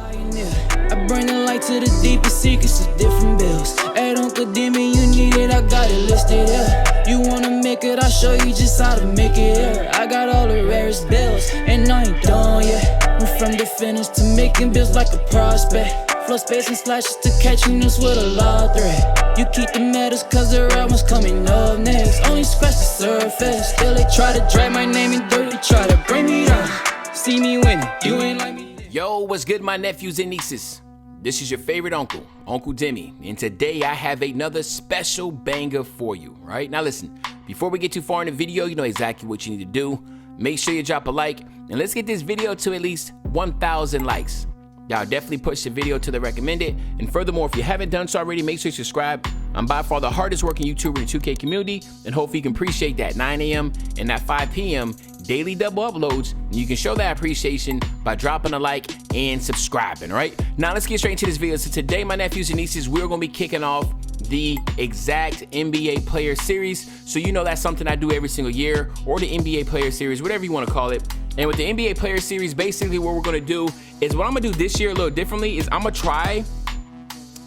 I bring the light to the deepest secrets of different bills. At Uncle Demi, you need it, I got it listed here. You wanna make it, I'll show you just how to make it here. I got all the rarest bills, and I ain't done yet. Went from the finish to making bills like a prospect. Flow space and slashes to catching us with a law threat. You keep the medals cause the real one's coming up next. Only scratch the surface. Still they try to drag my name in dirt, they try to bring me down. See me winning, you ain't like me. Yo, what's good, my nephews and nieces? This is your favorite uncle, Uncle Demi, and today I have another special banger for you, right? Now listen, before we get too far in the video, you know exactly what you need to do. Make sure you drop a like, and let's get this video to at least 1,000 likes. Y'all definitely push the video to the recommended, and furthermore, if you haven't done so already, make sure you subscribe. I'm by far the hardest working YouTuber in the 2K community, and hopefully you can appreciate that 9 a.m. and that 5 p.m. daily double uploads, and you can show that appreciation by dropping a like and subscribing, right? Now let's get straight into this video. So today, my nephews and nieces, we're gonna be kicking off the EXACT NBA Player Series. So you know that's something I do every single year, or the NBA Player Series, whatever you wanna call it. And with the NBA Player Series, basically what we're gonna do is, what I'm gonna do this year a little differently is I'm gonna try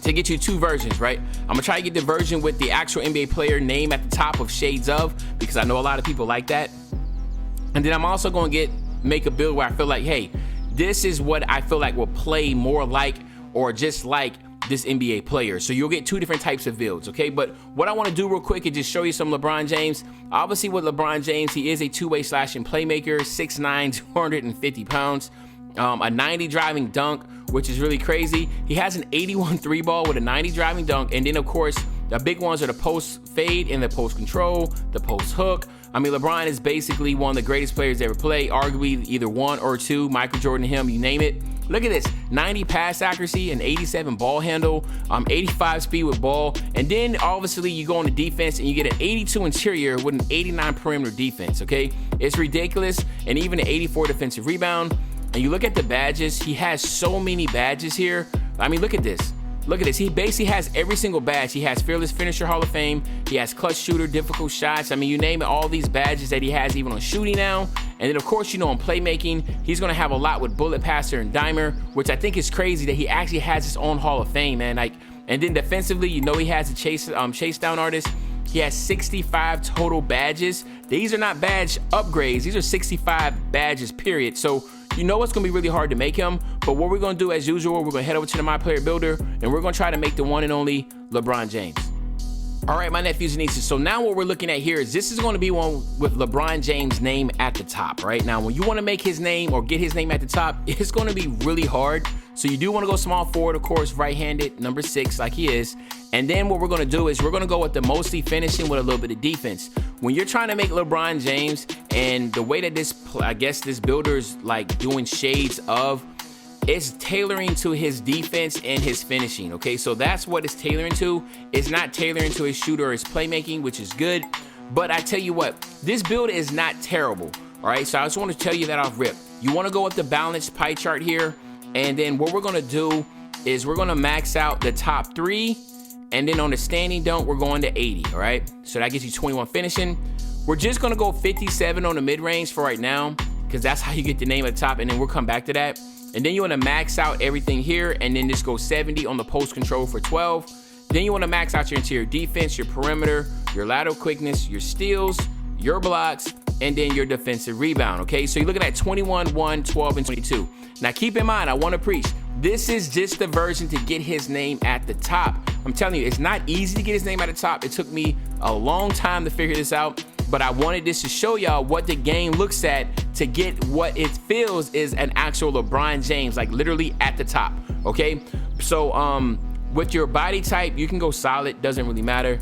to get you two versions, right? I'm gonna try to get the version with the actual NBA player name at the top of Shades of, because I know a lot of people like that. And then I'm also gonna make a build where I feel like, hey, this is what I feel like will play more like or just like this NBA player. So you'll get two different types of builds, okay? But what I wanna do real quick is just show you some LeBron James. Obviously with LeBron James, he is a two-way slashing playmaker, 6'9", 250 pounds, a 90 driving dunk, which is really crazy. He has an 81 three ball with a 90 driving dunk. And then of course, the big ones are the post fade and the post control, the post hook. I mean, LeBron is basically one of the greatest players to ever play, arguably either one or two, Michael Jordan, him, you name it. Look at this, 90 pass accuracy, an 87 ball handle, 85 speed with ball, and then obviously you go on the defense and you get an 82 interior with an 89 perimeter defense, okay? It's ridiculous, and even an 84 defensive rebound. And you look at the badges, he has so many badges here. I mean, look at this. Look at this, he basically has every single badge. He has Fearless Finisher Hall of Fame, he has Clutch Shooter, Difficult Shots. I mean, you name it, all these badges that he has even on shooting now. And then of course, you know, on playmaking, he's gonna have a lot with Bullet Passer and Dimer, which I think is crazy that he actually has his own Hall of Fame, man. Like, and then defensively, you know, he has a chase down artist. He has 65 total badges. These are not badge upgrades, these are 65 badges, period. So you know it's gonna be really hard to make him, but what we're gonna do as usual, we're gonna head over to the My Player Builder, and we're gonna try to make the one and only LeBron James. All right, my nephews and nieces, so now what we're looking at here is this is gonna be one with LeBron James' name at the top, right? Now, when you wanna make his name or get his name at the top, it's gonna be really hard. So you do wanna go small forward, of course, right-handed, number 6, like he is. And then what we're gonna do is we're gonna go with the mostly finishing with a little bit of defense. When you're trying to make LeBron James, and the way that this builder's like doing shades of, it's tailoring to his defense and his finishing, okay? So that's what it's tailoring to. It's not tailoring to his shooter or his playmaking, which is good. But I tell you what, this build is not terrible, all right? So I just want to tell you that off rip. You want to go with the balanced pie chart here, and then what we're gonna do is we're gonna max out the top 3, and then on the standing dunk, we're going to 80, all right? So that gets you 21 finishing. We're just gonna go 57 on the mid-range for right now, because that's how you get the name at the top, and then we'll come back to that. And then you wanna max out everything here, and then just go 70 on the post control for 12. Then you wanna max out your interior defense, your perimeter, your lateral quickness, your steals, your blocks, and then your defensive rebound, okay? So you're looking at 21, 1, 12, and 22. Now keep in mind, I wanna preach, this is just the version to get his name at the top. I'm telling you, it's not easy to get his name at the top. It took me a long time to figure this out, but I wanted this to show y'all what the game looks at to get what it feels is an actual LeBron James, like literally at the top, okay? So with your body type, you can go solid, doesn't really matter.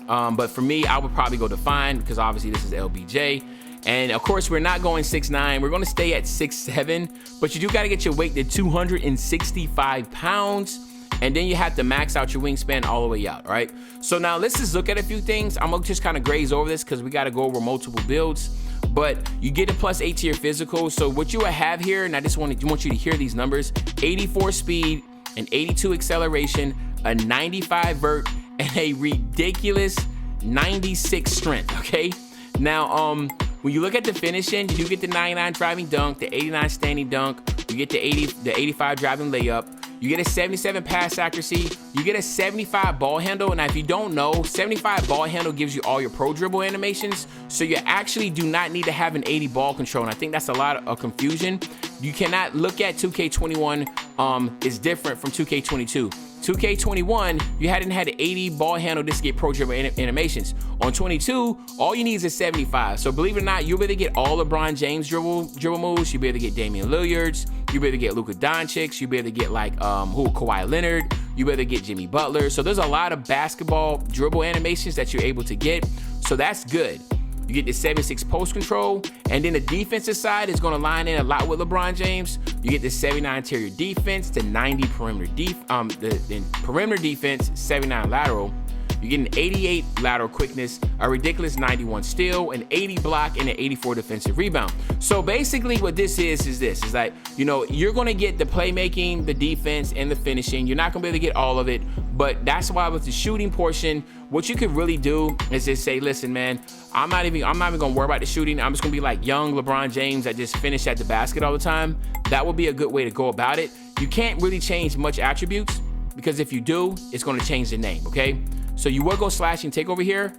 But for me, I would probably go defined, because obviously this is LBJ. And of course, we're not going 6'9", we're gonna stay at 6'7", but you do gotta get your weight to 265 pounds. And then you have to max out your wingspan all the way out, all right? So now let's just look at a few things. I'm gonna just kind of graze over this because we gotta go over multiple builds, but you get a +8 to your physical. So what you will have here, and I just want you to hear these numbers, 84 speed, an 82 acceleration, a 95 vert, and a ridiculous 96 strength, okay? Now, when you look at the finishing, you do get the 99 driving dunk, the 89 standing dunk, You get the 85 driving layup. You get a 77 pass accuracy. You get a 75 ball handle. And if you don't know, 75 ball handle gives you all your pro dribble animations. So you actually do not need to have an 80 ball control. And I think that's a lot of confusion. You cannot look at 2K21 is different from 2K22. 2K21, you hadn't had an 80 ball handle just to get pro dribble animations. On 22, all you need is a 75. So believe it or not, you'll be able to get all LeBron James dribble moves. You'll be able to get Damian Lillard's. You'll be able to get Luka Doncic's. You'll be able to get like Kawhi Leonard. You'll be able to get Jimmy Butler. So there's a lot of basketball dribble animations that you're able to get. So that's good. You get the 76 post control, and then the defensive side is going to line in a lot with LeBron James. You get the 79 interior defense, the 90 perimeter perimeter defense, 79 lateral. You get an 88 lateral quickness, a ridiculous 91 steal, an 80 block, and an 84 defensive rebound. So basically what this is like, you know, you're going to get the playmaking, the defense, and the finishing. You're not going to be able to get all of it, but that's why with the shooting portion, what you could really do is just say, listen, man, I'm not even going to worry about the shooting. I'm just going to be like young LeBron James that just finish at the basket all the time. That would be a good way to go about it. You can't really change much attributes, because if you do, it's going to change the name, okay? So you will go slash and take over here,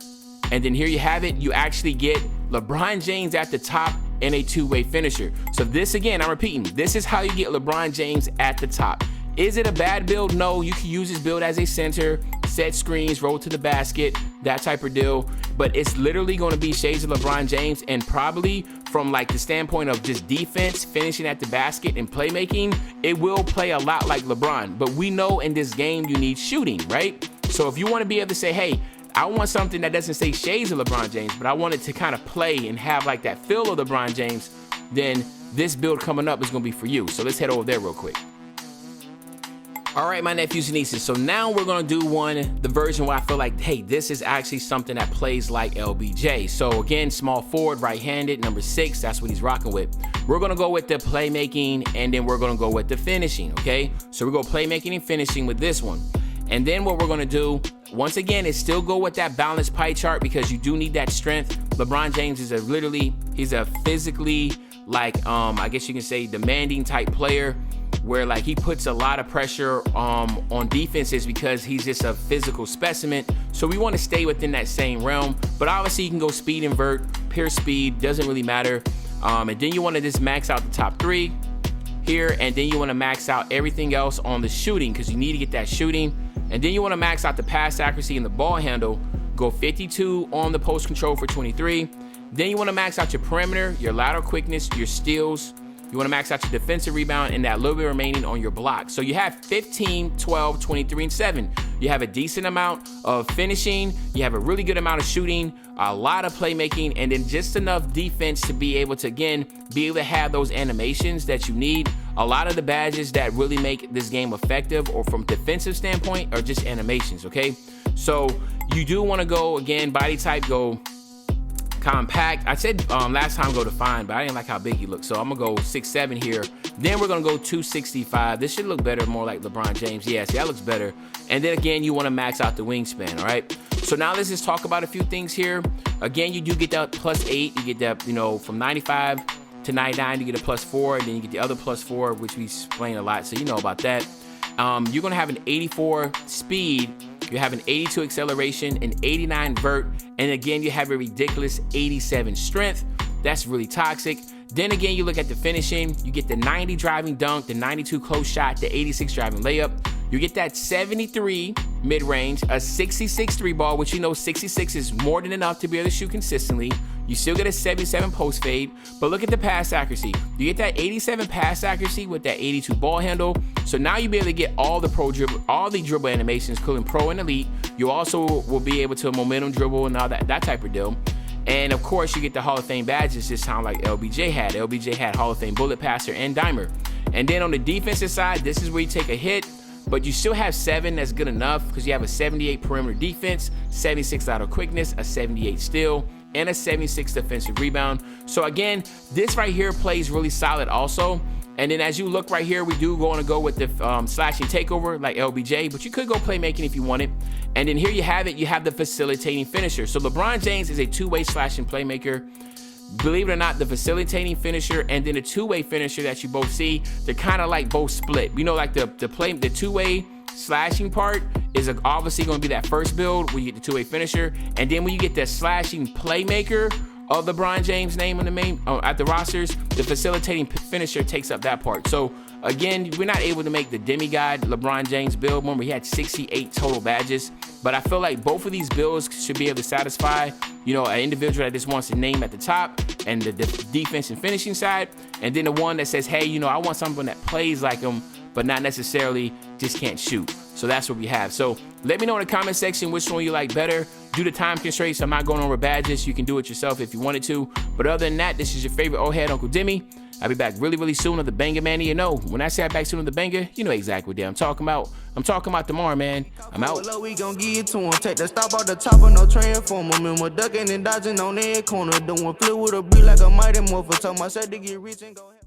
and then here you have it. You actually get LeBron James at the top and a two-way finisher. So this, again, I'm repeating, this is how you get LeBron James at the top. Is it a bad build? No, you can use this build as a center, set screens, roll to the basket, that type of deal. But it's literally going to be shades of LeBron James, and probably from like the standpoint of just defense, finishing at the basket, and playmaking, it will play a lot like LeBron. But we know in this game you need shooting, right? So if you want to be able to say, hey, I want something that doesn't say shades of LeBron James, but I want it to kind of play and have like that feel of LeBron James, then this build coming up is going to be for you. So let's head over there real quick. All right, my nephews and nieces. So now we're going to do the version where I feel like, hey, this is actually something that plays like LBJ. So again, small forward, right-handed, number 6, that's what he's rocking with. We're going to go with the playmaking, and then we're going to go with the finishing, okay? So we're going to playmaking and finishing with this one. And then what we're going to do, once again, is still go with that balanced pie chart, because you do need that strength. LeBron James is he's a physically, like, I guess you can say demanding type player, where like he puts a lot of pressure on defenses because he's just a physical specimen. So we want to stay within that same realm, but obviously you can go speed invert, pure speed, doesn't really matter. And then you want to just max out the top 3 here, and then you want to max out everything else on the shooting, because you need to get that shooting. And then you want to max out the pass accuracy and the ball handle, go 52 on the post control for 23. Then you want to max out your perimeter, your lateral quickness, your steals. You want to max out your defensive rebound and that little bit remaining on your block. So you have 15, 12, 23, and 7. You have a decent amount of finishing. You have a really good amount of shooting, a lot of playmaking, and then just enough defense to be able to, again, be able to have those animations that you need. A lot of the badges that really make this game effective, or from defensive standpoint, are just animations, okay? So you do want to go, again, body type, go compact. I said last time go define, but I didn't like how big he looked, so I'm gonna go 6'7" here. Then we're gonna go 265. This should look better, more like LeBron James. Yeah, see, that looks better. And then again, you want to max out the wingspan. All right, so now let's just talk about a few things here. Again, you do get that +8. You get that, you know, from 95 to 99, you get a +4, and then you get the other +4, which we explain a lot, so you know about that. You're gonna have an 84 speed. You have an 82 acceleration, an 89 vert, and again, you have a ridiculous 87 strength. That's really toxic. Then again, you look at the finishing. You get the 90 driving dunk, the 92 close shot, the 86 driving layup. You get that 73 mid-range, a 66 3 ball, which you know 66 is more than enough to be able to shoot consistently. You still get a 77 post fade, but look at the pass accuracy. You get that 87 pass accuracy with that 82 ball handle. So now you'll be able to get all the dribble animations, including pro and elite. You also will be able to momentum dribble and all that type of deal. And of course, you get the Hall of Fame badges, just sound like LBJ had. LBJ had Hall of Fame bullet passer and dimer. And then on the defensive side, this is where you take a hit, but you still have 7. That's good enough, because you have a 78 perimeter defense, 76 lateral quickness, a 78 steal, and a 76 defensive rebound. So again, this right here plays really solid also. And then as you look right here, we do want to go with the slashing takeover like LBJ, but you could go playmaking if you wanted. And then here you have it. You have the facilitating finisher. So LeBron James is a two-way slashing playmaker. believe it or not, the facilitating finisher and then the two-way finisher that you both see, they're kind of like both split. You know, like the two-way slashing part is obviously going to be that first build where you get the two-way finisher, and then when you get the slashing playmaker of LeBron James' name on the main at the rosters, the facilitating finisher takes up that part. So again, we're not able to make the demigod LeBron James build. Remember, he had 68 total badges, but I feel like both of these builds should be able to satisfy, you know, an individual that just wants to name at the top and the defense and finishing side, and then the one that says, hey, you know, I want someone that plays like him but not necessarily just can't shoot. So that's what we have. So let me know in the comment section which one you like better. Due to time constraints, I'm not going over badges. You can do it yourself if you wanted to. But other than that, this is your favorite old head, Uncle Demi. I'll be back really, really soon on the Banger Man. You know, when I say I'm back soon on the Banger, you know exactly what I'm talking about. I'm talking about tomorrow, man. I'm out. We gon' give it to him. Take the stop out the top of no transformer. Remember ducking and dodging on every corner. Doing flip with a beat like a mighty morpher. Told myself to get rich and go ahead.